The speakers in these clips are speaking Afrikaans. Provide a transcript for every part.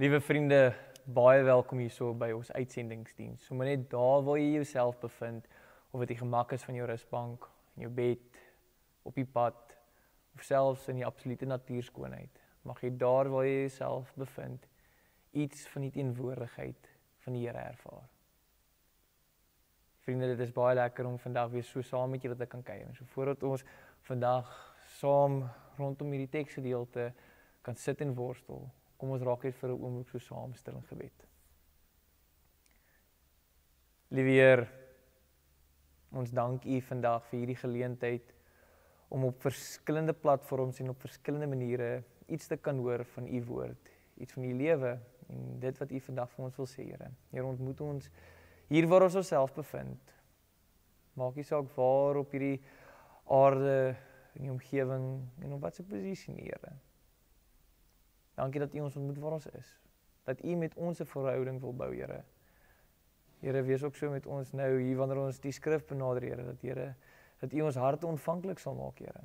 Liewe vriende, baie welkom hierso by ons uitsendingsdiens. So maar net daar waar jy jouself bevind, of dit die gemak is van jou rusbank, in jou bed, op die pad, of selfs in die absolute natuurskoonheid, mag jy daar waar jy jouself bevind, iets van die teenwoordigheid van die Here ervaar. Vriende, dit is baie lekker om vandag weer so saam met julle te kan kuier. So voordat ons vandag saam rondom hierdie teksgedeelte kan sit en worstel, kom ons raak net vir 'n oomblik so saam stil in gebed. Liewe Heer, ons dank U vandag vir hierdie geleentheid om op verskillende platforms en op verskillende maniere iets te kan hoor van U woord, iets van U lewe en dit wat U vandag vir ons wil sê, Here. Here, ontmoet ons hier waar ons onsself bevind. Maak nie saak waar op hierdie aarde, in die omgewing en op watse posisie, Here. Dankie dat U ons ontmoet waar ons is. Dat U met ons 'n verhouding wil bou, Here. Here, wees ook so met ons nou hier wanneer ons die skrif benader, Here, dat U ons harte ontvanklik sal maak, Here.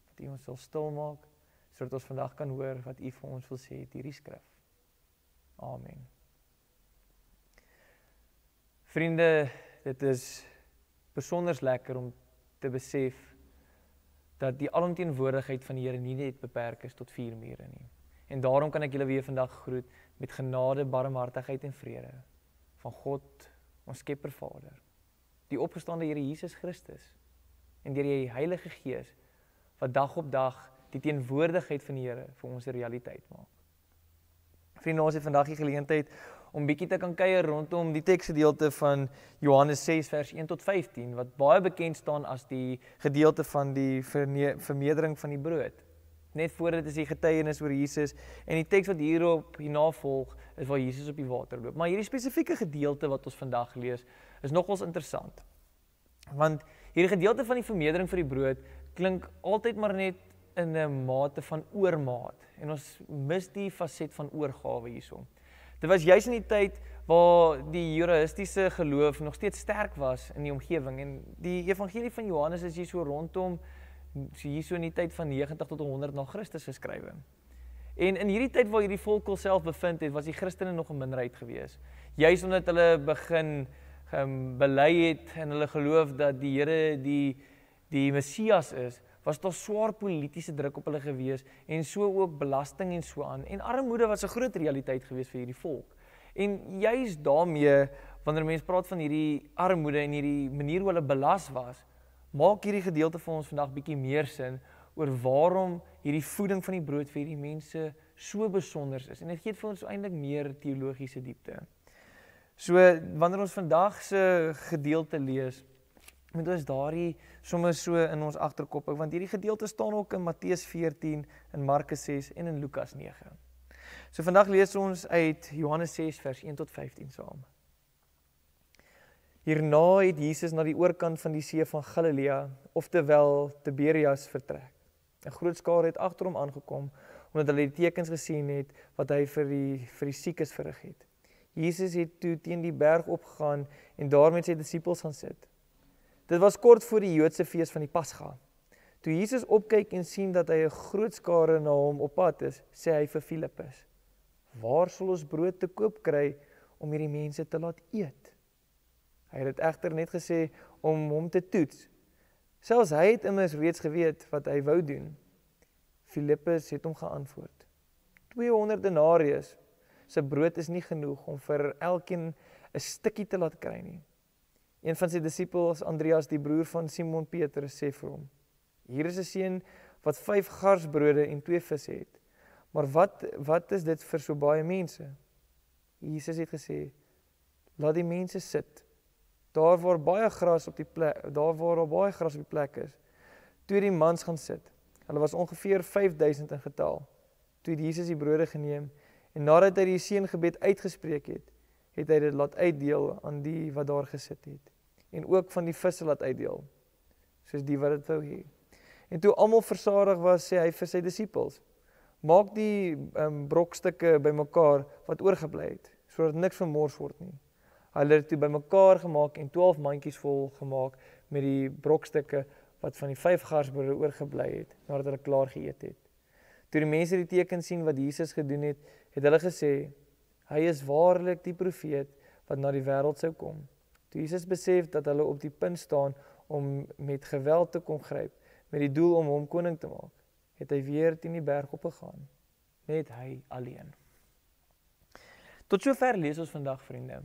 Dat U ons sal stil maak, sodat ons vandag kan hoor wat U vir ons wil sê uit hierdie skrif. Amen. Vriende, dit is besonder lekker om te besef dat die alomteenwoordigheid van die Here nie net beperk is tot 4 mure nie. En daarom kan ek julle weer vandag groet met genade, barmhartigheid en vrede van God, ons Skepper Vader, die opgestane Here Jesus Christus en deur die Heilige Gees wat dag op dag die teenwoordigheid van die Here vir ons 'n realiteit maak. Vriende, ons het vandag die geleentheid om bietjie te kan kuier rondom die teksgedeelte van Johannes 6 vers 1 tot 15 wat baie bekend staan as die gedeelte van die vermeerdering van die brood. Net voor dit is die getuienis oor Jesus en die teks wat hierna volg is waar Jesus op die water loop. Maar hierdie spesifieke gedeelte wat ons vandag lees is nogals interessant. Want hierdie gedeelte van die vermeerdering van die brood klink altyd maar net in 'n mate van oormaat en ons mis die faset van oorgawe hierso. Dit was juis in die tyd waar die Judaïstiese geloof nog steeds sterk was in die omgewing en die evangelie van Johannes is hier so rondom hierso in die tyd van 90 tot 100 na Christus geskrywe. En in hierdie tyd waar hierdie volk hulself bevind het, was die Christene nog 'n minderheid gewees. Juis omdat hulle begin bely het en hulle geloof dat die Here die Messias is, was daar swaar politiese druk op hulle gewees en so ook belasting en so aan. En armoede was 'n groot realiteit gewees vir hierdie volk. En juis daarmee, wanneer mense praat van hierdie armoede en hierdie manier hoe hulle belas was, maak hierdie gedeelte vir ons vandag bietjie meer sin oor waarom hierdie voeding van die brood vir hierdie mense so besonder is. En dit gee vir ons eintlik meer teologiese diepte. So, wanneer ons vandag se gedeelte lees, moet ons daardie sommer so in ons agterkop hou, want hierdie gedeelte staan ook in Matteus 14, in Markus 6 en in Lukas 9. So vandag lees ons uit Johannes 6 vers 1 tot 15 saam. Hierna het Jesus na die oorkant van die see van Galilea, oftewel Tiberias, vertrek. 'n Groot skare het agter hom aangekom, omdat hulle die tekens gesien het wat hy vir die siekes verrig het. Jesus het toe teen die berg opgegaan en daar met sy disippels gaan sit. Dit was kort voor die Joodse fees van die Pasga. Toe Jesus opkyk en sien dat hy 'n groot skare na hom op pad is, sê hy vir Filippus: "Waar sal ons brood te koop kry om hierdie mense te laat eet?" Hy het dit egter net gesê om hom te toets. Selfs hy het immers reeds geweet wat hy wou doen. Filippus het hom geantwoord: 200 denarius se brood is nie genoeg om vir elkeen 'n stukkie te laat kry nie. Een van sy disippels, Andreas, die broer van Simon Petrus, sê vir hom: "Hier is 'n seun wat 5 garsbrode en 2 visse het. Maar wat is dit vir so baie mense?" Jesus het gesê: "Laat die mense sit. Daar waar baie gras op die plek is." Toe die mans gaan sit. Hulle was ongeveer 5000 in getal. Toe het Jesus die brode geneem en nadat hy die seëngebed uitgespreek het, het hy dit laat uitdeel aan die wat daar gesit het. En ook van die visse laat uitdeel, soos die wat dit wou hê. En toe almal versadig was, sê hy vir sy disippels: "Maak die brokstukke bymekaar wat oorgebly het, sodat niks vermors word nie." Hulle het toe bymekaar gemaak en 12 mandjies vol gemaak met die brokstukke wat van die 5 garsbrode oorgebly het, nadat hulle klaar geëet het. Toe die mense die teken sien wat Jesus gedoen het, het hulle gesê: Hy is waarlik die profeet wat na die wêreld sou kom. Toe Jesus besef dat hulle op die punt staan om met geweld te kom gryp, met die doel om hom koning te maak, het hy weer teen die berg opgegaan, net hy alleen. Tot sover lees ons vandag, vriende.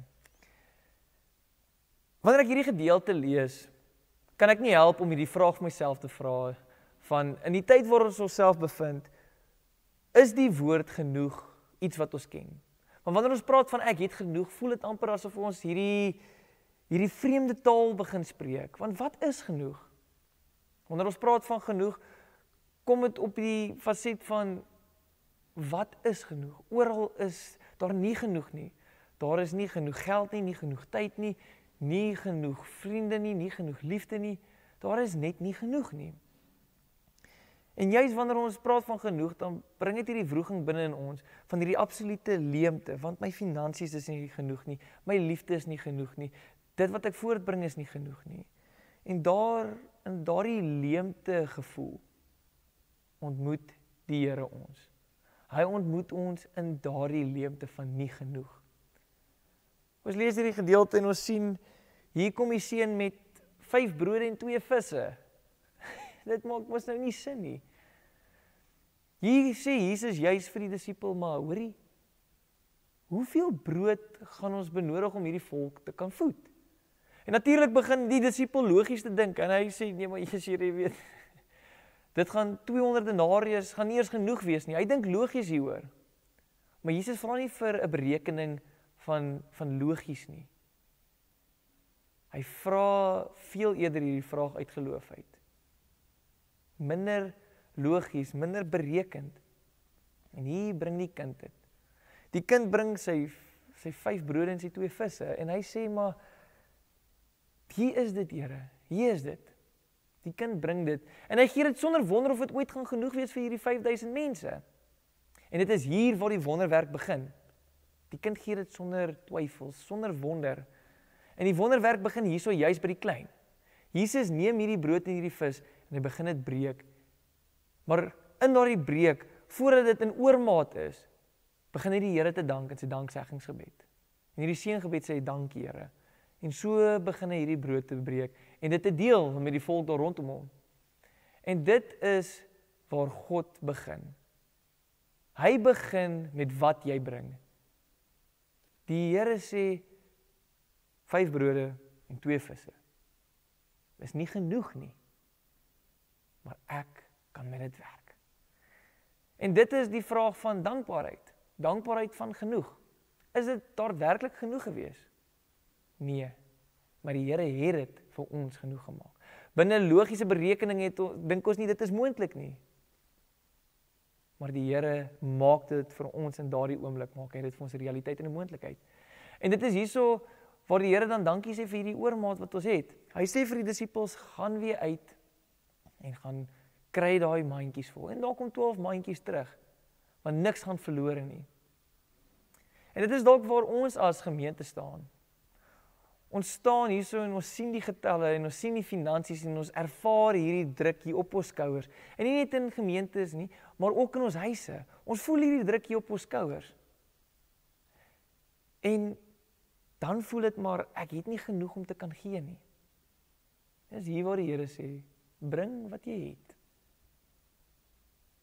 Wanneer ek hierdie gedeelte lees, kan ek nie help om hierdie vraag vir myself te vra, van in die tyd waar ons onsself bevind, is die woord genoeg iets wat ons ken? Want wanneer ons praat van ek het genoeg, voel dit amper asof ons hierdie vreemde taal begin spreek. Want wat is genoeg? Wanneer ons praat van genoeg, kom dit op die faset van wat is genoeg? Oral is daar nie genoeg nie. Daar is nie genoeg geld nie, nie genoeg tyd nie, nie genoeg vriende nie, nie genoeg liefde nie. Daar is net nie genoeg nie. En juist wanneer ons praat van genoeg, dan bring dit hierdie wroging binne in ons, van hierdie absolute leemte, want my finansies is nie genoeg nie, my liefde is nie genoeg nie, dit wat ek voortbring is nie genoeg nie. En in daardie leemte gevoel, ontmoet die Here ons. Hy ontmoet ons in daardie leemte van nie genoeg. Ons lees hierdie gedeelte en ons sien, hier kom die seun met 5 brode en 2 visse. Dit maak mos nou nie sin nie. Hier sê Jesus juist vir die disipel, maar hoorie, hoeveel brood gaan ons benodig om hierdie volk te kan voed? En natuurlik begin die disipel logies te dink, en hy sê, nee maar Jesus, jy weet, dit gaan 200 denariërs, gaan nie eers genoeg wees nie. Hy dink logies hieroor. Maar Jesus vra nie vir 'n berekening van logies nie. Hy vra veel eerder hierdie vraag uit geloof uit. Minder logies, minder berekend. En hier bring die kind dit. Die kind bring sy 5 brode en sy 2 visse, en hy sê maar, hier is dit, Here, hier is dit. Die kind bring dit, en hy gee dit sonder wonder of dit ooit gaan genoeg wees vir hierdie 5000 mense. En dit is hier waar die wonderwerk begin. Die kind gee dit sonder twyfels, sonder wonder. En die wonderwerk begin hierso juist by die klein. Jesus neem hierdie brood en hierdie vis, en hy begin dit breek. Maar in daardie breek, voordat dit in oormaat is, begin hy die Here te dank in sy dankseggingsgebed. En hierdie seëngebed sê, dankie Here. En so begin hy hierdie brood te breek, en dit te deel met die volk daar rondom hom. En dit is waar God begin. Hy begin met wat jy bring. Die Here sê, 5 brode en 2 visse. Is nie genoeg nie, maar ek kan met dit werk. En dit is die vraag van dankbaarheid. Dankbaarheid van genoeg. Is dit daadwerklik genoeg gewees? Nee, maar die Here het dit vir ons genoeg gemaak. Binne logiese berekening dink ons nie dit is moontlik nie. Maar die Here maak dit vir ons in daardie oomblik, maak hy dit vir ons 'n realiteit en 'n moontlikheid. En dit is hierso waar die Here dan dankie sê vir hierdie oormaat wat ons het. Hy sê vir die disippels, gaan weer uit en gaan kry daai mandjies vol. En daar kom 12 mandjies terug, want niks gaan verlore nie. En dit is dalk waar ons as gemeente staan. Ons staan hierso en ons sien die getalle en ons sien die finansies en ons ervaar hierdie druk hier op ons skouers. En nie net in gemeentes nie, maar ook in ons huise. Ons voel hierdie druk hier op ons skouers. En dan voel dit maar, ek het nie genoeg om te kan gee nie. Dis hier waar die Here sê, bring wat jy het.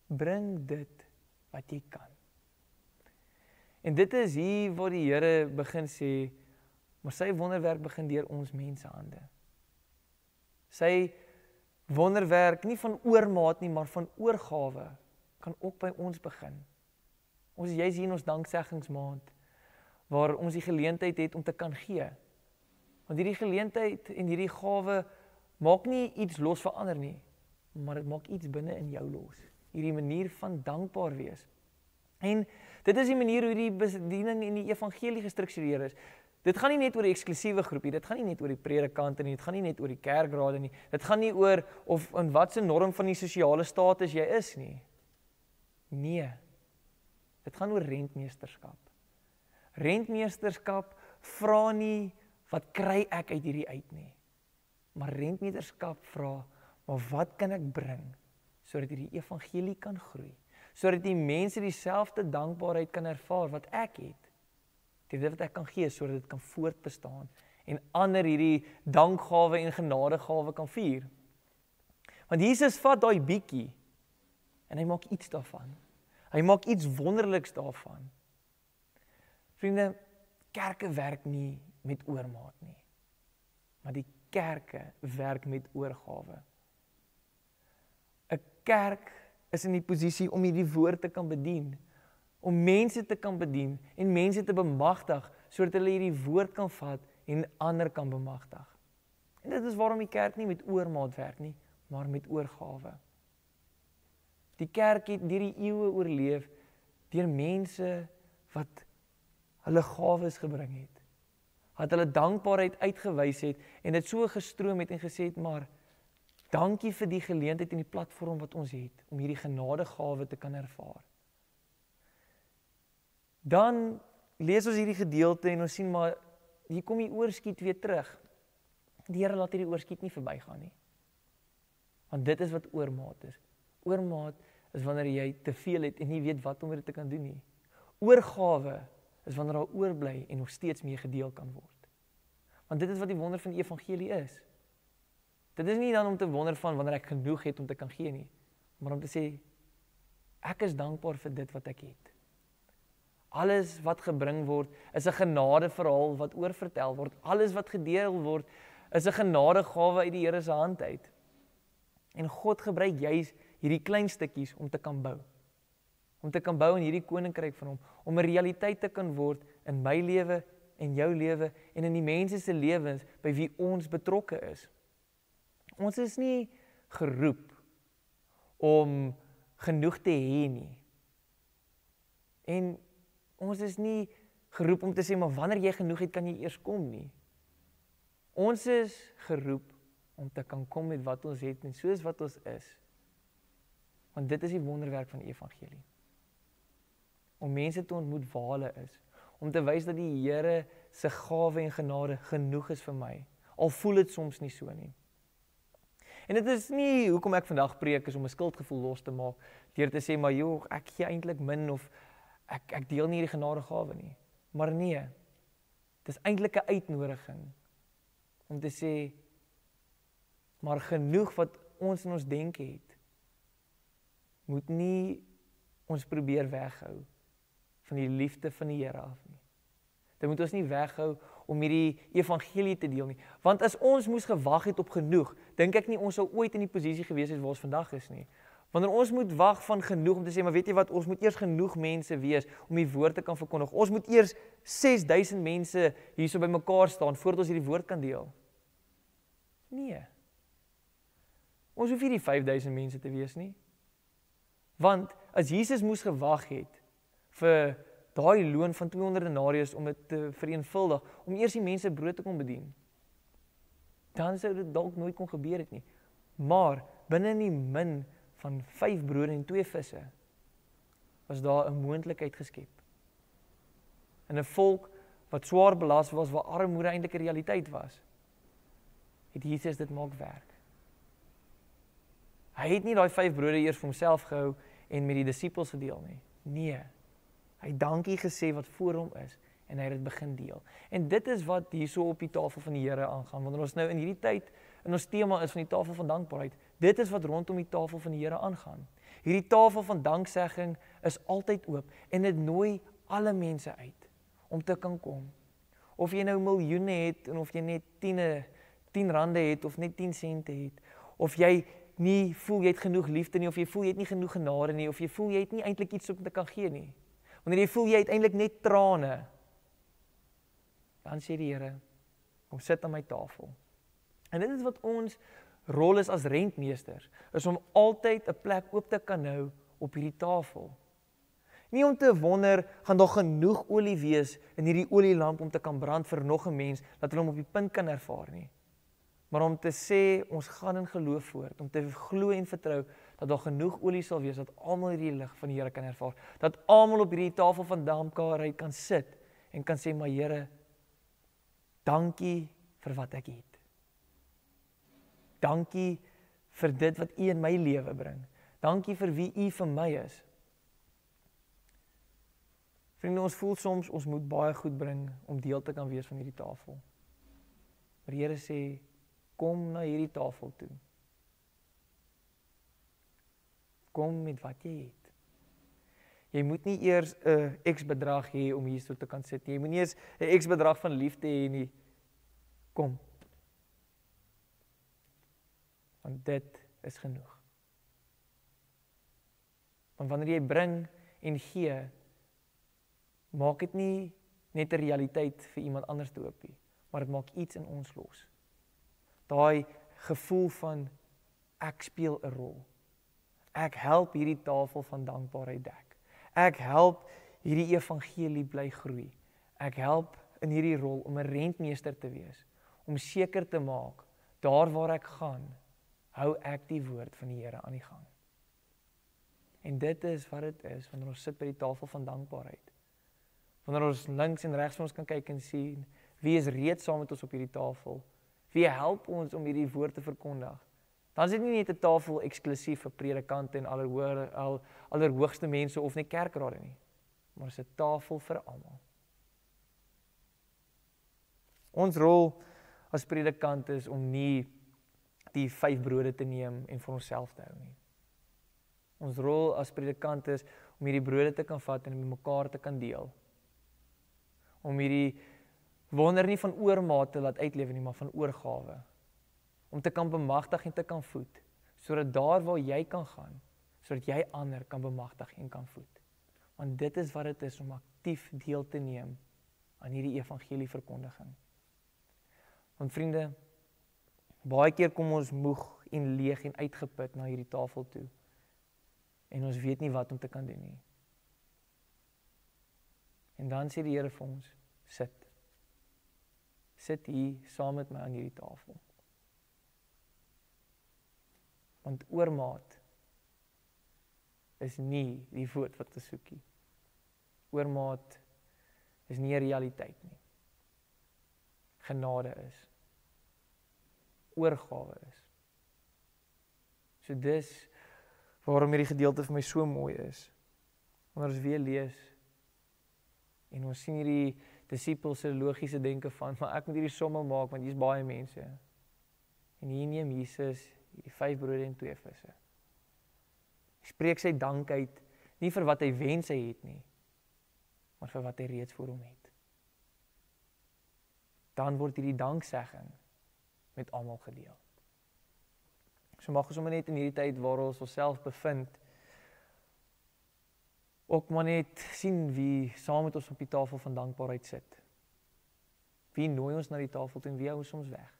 Bring dit wat jy kan. En dit is hier waar die Here begin sê, maar sy wonderwerk begin deur ons mensehande. Sy wonderwerk, nie van oormaat nie, maar van oorgawe, kan ook by ons begin. Ons is juis hier in ons dankseggingsmaand, waar ons die geleentheid het om te kan gee. Want hierdie geleentheid en hierdie gawe maak nie iets los vir ander nie, maar dit maak iets binne in jou los. Hierdie manier van dankbaar wees. En dit is die manier hoe die bediening en die evangelie gestruktureer is. Dit gaan nie net oor die eksklusiewe groepie, dit gaan nie net oor die predikante nie, dit gaan nie net oor die kerkrade nie, dit gaan nie oor of in wat se norm van die sosiale status jy is nie. Nee, dit gaan oor rentmeesterskap. Rentmeesterskap vra nie, wat kry ek uit hierdie uit nie, maar rentmeesterskap vra, maar wat kan ek bring, sodat hierdie evangelie kan groei, sodat die mense dieselfde dankbaarheid kan ervaar wat ek het. deur dit wat ek kan gee, sodat dit kan voortbestaan, en ander hierdie dankgawe en genadegawe kan vier. Want Jesus vat daai bietjie, en hy maak iets daarvan. Hy maak iets wonderliks daarvan. Vriende, kerke werk nie met oormaat nie, maar die kerke werk met oorgawe. 'n Kerk is in die posisie om hierdie woord te kan bedien, om mense te kan bedien en mense te bemagtig, sodat hulle hierdie woord kan vat en ander kan bemagtig. En dit is waarom die kerk nie met oormaat werk nie, maar met oorgawe. Die kerk het deur die eeue oorleef, deur mense wat hulle gawes gebring het, wat hulle dankbaarheid uitgewys het, en dit so gestroom het en gesê het, maar dankie vir die geleentheid en die platform wat ons het, om hierdie genadegawe te kan ervaar. Dan lees ons hierdie gedeelte en ons sien maar, hier kom die oorskiet weer terug. Die Here laat hierdie oorskiet nie verbygaan nie. Want dit is wat oormaat is. Oormaat is wanneer jy te veel het en nie weet wat om dit te kan doen nie. Oorgawe is wanneer daar oorbly en nog steeds mee gedeel kan word. Want dit is wat die wonder van die evangelie is. Dit is nie dan om te wonder van wanneer ek genoeg het om te kan gee nie, maar om te sê, ek is dankbaar vir dit wat ek het. Alles wat gebring word, is 'n genadeverhaal wat oorvertel word. Alles wat gedeel word, is 'n genadegawe uit die Here se hand uit. En God gebruik juis hierdie klein stukkies om te kan bou. Om te kan bou in hierdie koninkryk van hom, om 'n realiteit te kan word in my lewe en jou lewe en in die mense se lewens by wie ons betrokke is. Ons is nie geroep om genoeg te hê nie. En ons is nie geroep om te sê, maar wanneer jy genoeg het, kan jy eers kom nie. Ons is geroep om te kan kom met wat ons het en soos wat ons is. Want dit is die wonderwerk van die evangelie. Om mense te ontmoet waar hulle is. Om te wys dat die Here se gawe en genade genoeg is vir my. Al voel dit soms nie so nie. En dit is nie hoekom ek vandag preek is om 'n skuldgevoel los te maak, deur te sê, maar joh, ek gee eintlik min of ek deel nie die genadegawe nie. Maar nee, dit is eintlik 'n uitnodiging om te sê, maar genoeg wat ons in ons denke het, moet nie ons probeer weghou van die liefde van die Here af nie. Dit moet ons nie weghou om hierdie evangelie te deel nie. Want as ons moes gewag het op genoeg, dink ek nie ons sou ooit in die posisie gewees het waar ons vandag is nie. Wanneer ons moet wag van genoeg om te sê, maar weet jy wat, ons moet eers genoeg mense wees om die woord te kan verkondig. Ons moet eers 6000 mense hierso by mekaar staan voordat ons hierdie woord kan deel. Nee. Ons hoef nie die 5000 mense te wees nie. Want as Jesus moes gewag het vir daai loon van 200 denarius om dit te vereenvuldig, om eers die mense brood te kon bedien, dan sou dit dalk nooit kon gebeur het nie. Maar binne die min van 5 brode en 2 visse was daar 'n moontlikheid geskep. In 'n volk wat swaar belas was, waar armoede eintlik 'n realiteit was, het Jesus dit maak werk. Hy het nie daai 5 brode eers vir homself gehou en met die disippels gedeel nie. Nee. Hy het dankie gesê wat voor hom is en hy het dit begin deel. En dit is wat hierso op die tafel van die Here aangaan. Wanneer ons nou in hierdie tyd in ons tema is van die tafel van dankbaarheid, dit is wat rondom die tafel van die Here aangaan. Hierdie tafel van danksegging is altyd oop en dit nooi alle mense uit om te kan kom. Of jy nou miljoene het en of jy net 10 rande het of net 10 sente het, of jy nie voel jy het genoeg liefde nie, of jy voel jy het nie genoeg genade nie, of jy voel jy het nie eintlik iets om te kan gee nie. Wanneer jy voel jy het eintlik net trane, dan sê die Here, kom sit aan my tafel. En dit is wat ons rol is as rentmeesters, is om altyd 'n plek oop te kan hou op hierdie tafel. Nie om te wonder, gaan daar genoeg olie wees in hierdie olielamp om te kan brand vir nog 'n mens, dat hulle hom op die punt kan ervaar nie. Maar om te sê, ons gaan in geloof voort, om te glo en vertrou, dat daar genoeg olie sal wees, dat almal hierdie lig van die Here kan ervaar, dat almal op hierdie tafel van dankbaarheid kan sit, en kan sê, maar Here, dankie vir wat ek het. Dankie vir dit wat U in my lewe bring. Dankie vir wie U vir my is. Vriende, ons voel soms, ons moet baie goed bring om deel te kan wees van hierdie tafel. Maar die Here sê, kom na hierdie tafel toe. Kom met wat jy het. Jy moet nie eers 'n X-bedrag hê om hier te kan sit nie. Jy moet nie eers 'n X-bedrag van liefde hê nie. Kom. Want dit is genoeg. Want wanneer jy bring en gee, maak dit nie net 'n realiteit vir iemand anders te oop nie, maar dit maak iets in ons los. Daai gevoel van ek speel 'n rol. Ek help hierdie tafel van dankbaarheid dek. Ek help hierdie evangelie bly groei. Ek help in hierdie rol om 'n rentmeester te wees, om seker te maak, daar waar ek gaan, hou ek die woord van die Here aan die gang. En dit is wat dit is, wanneer ons sit by die tafel van dankbaarheid. Wanneer ons links en regs van ons kan kyk en sien, wie is reeds saam met ons op hierdie tafel? Wie help ons om hierdie woord te verkondig? Dan is dit nie net 'n tafel eksklusief vir predikante en allerhoogste mense of net kerkrade nie, maar dit is 'n tafel vir almal. Ons rol as predikant is om nie die 5 brode te neem en vir onsself te hou nie. Ons rol as predikant is om hierdie brode te kan vat en met mekaar te kan deel. Om hierdie wonder nie van oormaat te laat uitlewe nie, maar van oorgawe. Om te kan bemagtig en te kan voed, sodat daar waar jy kan gaan, sodat jy ander kan bemagtig en kan voed. Want dit is wat dit is om aktief deel te neem aan hierdie evangelie verkondiging. Want vriende, baie keer kom ons moeg en leeg en uitgeput na hierdie tafel toe. En ons weet nie wat om te kan doen nie. En dan sê die Here vir ons, sit. Sit hier saam met my aan hierdie tafel. Want oormaat is nie die woord wat ons soek nie. Oormaat is nie 'n realiteit nie. Genade is. Oorgawe is. So dis waarom hierdie gedeelte vir my so mooi is. Wanneer ons weer lees en ons sien hierdie disippels se logiese denke van, maar ek moet hierdie somme maak want hier's baie mense. En hier neem Jesus hierdie 5 brode en 2 visse. Hy spreek sy dank uit, nie vir wat hy wens hy het nie, maar vir wat hy reeds voor hom het. Dan word hierdie danksegging met almal gedeel. So mag ons sommer net in hierdie tyd waar ons onsself bevind, ook maar net sien wie saam met ons op die tafel van dankbaarheid sit. Wie nooi ons na die tafel toe en wie hou ons soms weg?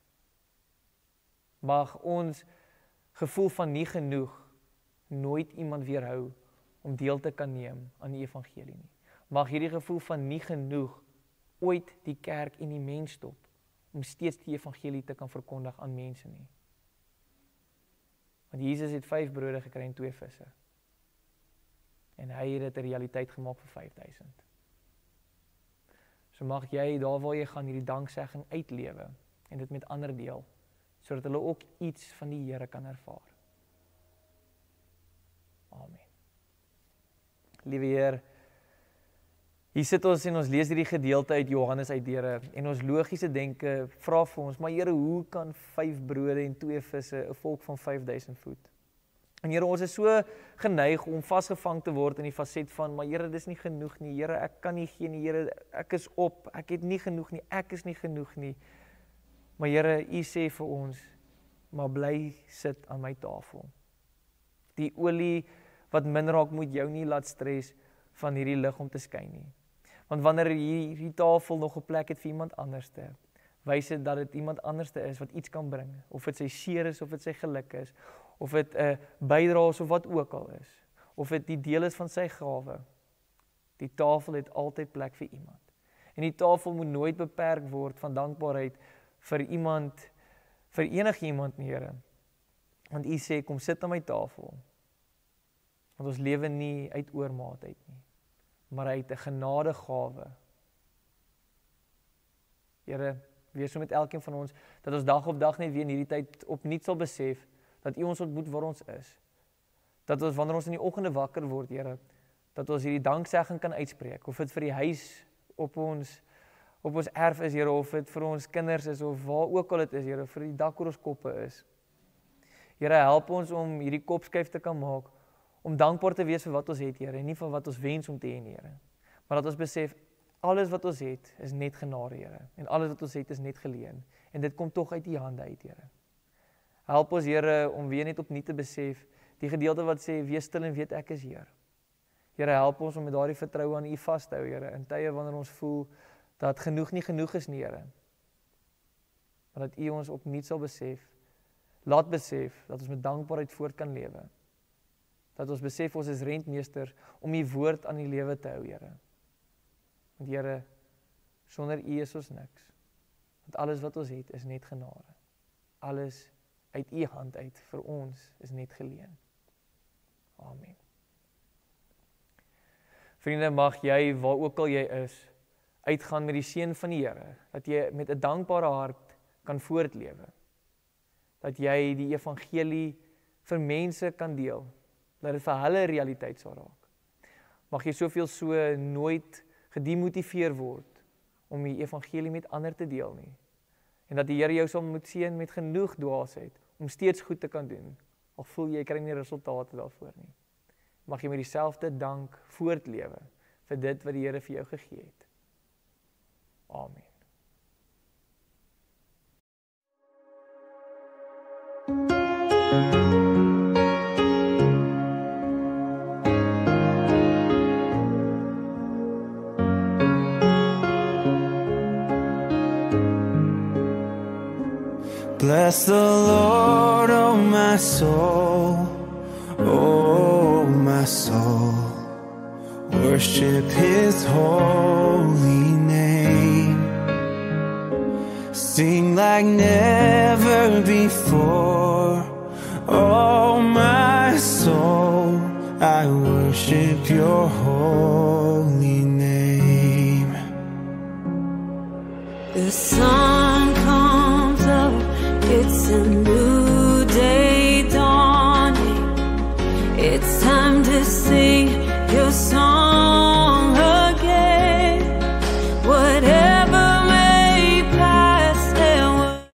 Mag ons gevoel van nie genoeg nooit iemand weerhou om deel te kan neem aan die evangelie nie. Mag hierdie gevoel van nie genoeg ooit die kerk en die mens stop om steeds die evangelie te kan verkondig aan mense nie. Want Jesus het 5 brode gekry en 2 visse. En hy het dit 'n realiteit gemaak vir 5000. So mag jy daar waar jy gaan hierdie danksegging uitlewe en dit met ander deel, sodat hulle ook iets van die Here kan ervaar. Amen. Liewe Heer, hier sit ons en ons lees hierdie gedeelte uit Johannes uit Here en ons logiese denke vra vir ons, maar Here, hoe kan 5 brode en 2 visse 'n volk van 5000 voed? En Here, ons is so geneig om vasgevang te word in die faset van, maar Here, dis nie genoeg nie. Here, ek kan nie gee nie. Here, ek is op. Ek het nie genoeg nie. Ek is nie genoeg nie. Maar Here, U sê vir ons, maar bly sit aan my tafel. Die olie wat min raak moet jou nie laat stres van hierdie lig om te skyn nie. Want wanneer hierdie tafel nog 'n plek het vir iemand anderste, wys dit dat dit iemand anderste is wat iets kan bring. Of dit sy seer is, of dit sy geluk is, of dit 'n bydrae is of wat ook al is. Of dit die deel is van sy gawe. Die tafel het altyd plek vir iemand. En die tafel moet nooit beperk word van dankbaarheid vir iemand, vir enigiemand nie, Here. Want U sê, kom sit aan my tafel. Want ons lewe nie uit oormaat uit nie, maar uit 'n genadegawe. Here, wees so met elkeen van ons, dat ons dag op dag net weer in hierdie tyd opnuut sal besef, dat U ons ontmoet waar ons is. Dat ons, wanneer ons in die oggende wakker word, Here, dat ons hierdie danksegging kan uitspreek, of dit vir die huis op ons erf is, Here, of dit vir ons kinders is, of waar ook al dit is, Here, vir die dak oor ons koppe is. Here, help ons om hierdie kopskuif te kan maak, om dankbaar te wees vir wat ons het, Here, en nie vir wat ons wens om te hê, Here. Maar dat ons besef, alles wat ons het, is net genade, Here, en alles wat ons het, is net geleen, en dit kom tog uit U hande uit, Here. Help ons, Here, om weer net opnuut te besef, die gedeelte wat sê, wees stil en weet ek is Heer. Here, help ons om met daardie vertroue aan U vas te hou, Here, in tye wanneer ons voel, dat genoeg nie genoeg is nie, Here. Maar dat U ons opnuut sal laat besef, dat ons met dankbaarheid voort kan lewe. Dat ons besef, ons is rentmeester, om U woord aan die lewe te hou, Here. Want Here, sonder U is ons niks. Want alles wat ons het, is net genade. Alles uit U hand uit, vir ons, is net geleen. Amen. Vriende, mag jy, waar ook al jy is, uitgaan met die seën van die Here, dat jy met 'n dankbare hart kan voortlewe, dat jy die evangelie vir mense kan deel, dat dit vir hulle realiteit sal raak. Mag jy soveel so nooit gedemotiveer word om die evangelie met ander te deel nie, en dat die Here jou sal moet seën met genoeg dwaasheid om steeds goed te kan doen, al voel jy kry nie resultate daarvoor nie. Mag jy met dieselfde dank voortlewe vir dit wat die Here vir jou gegee het. Amen. Bless the Lord, oh my soul, oh my soul. Worship His holy name. Sing like never before, oh my soul. I worship Your holy name. The sun